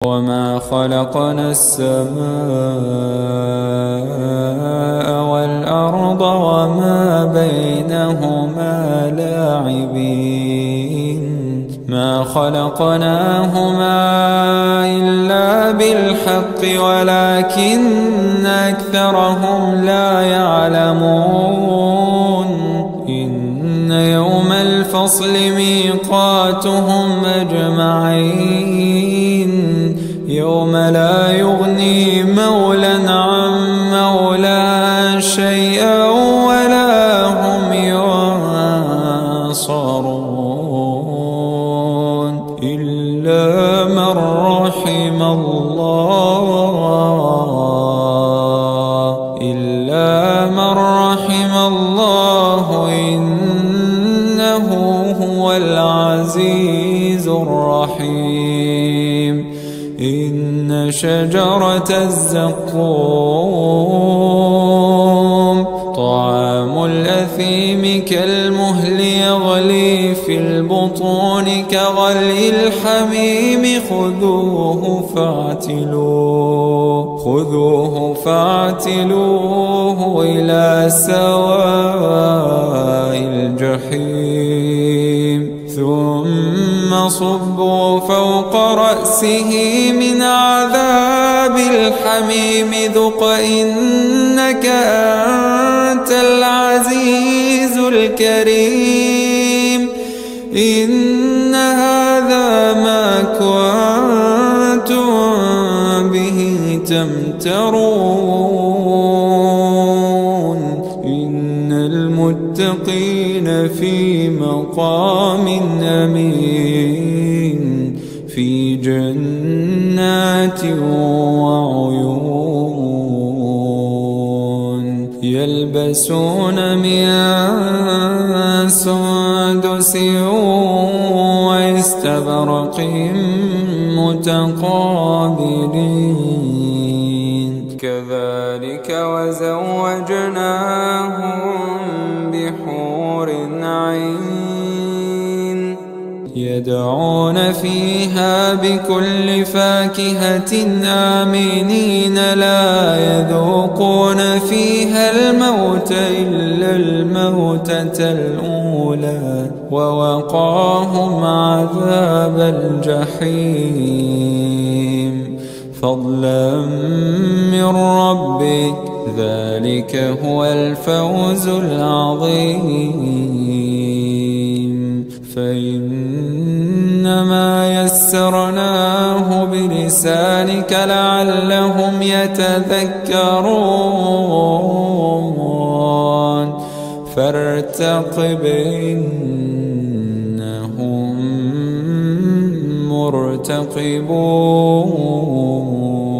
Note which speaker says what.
Speaker 1: وما خلقنا السماء والأرض وما بينهما لاعبين ما خلقناهما إلا بالحق ولكن أكثرهم لا يعلمون إن يوم الفصل ميقاتهم أجمعين يوم لا يغني مولى عن مولى شيئا ولا هم ينصرون إلا من رحم الله إنه هو العزيز الرحيم إن شجرة الزقوم طعام الأثيم كالمهل يغلي في البطون كغلي الحميم خذوه فاعتلوه إلى سواء الجحيم ثم صبوا فوق رأسه من عذاب الحميم ذق إنك أنت العزيز الكريم إن هذا ما كنتم به تمترون إن المتقين في مقام أمين في جنات وعيون يلبسون من سندس واستبرق متقابلين كذلك وزوجناهم بحور عين يدعون فيها بكل فاكهة آمنين لا يذوقون فيها الموت إلا الموتة الأولى ووقاهم عذاب الجحيم فضلا من ربك ذلك هو الفوز العظيم فإنما يسرناه بلسانك لعلهم يتذكرون فارتقب إنهم مرتقبون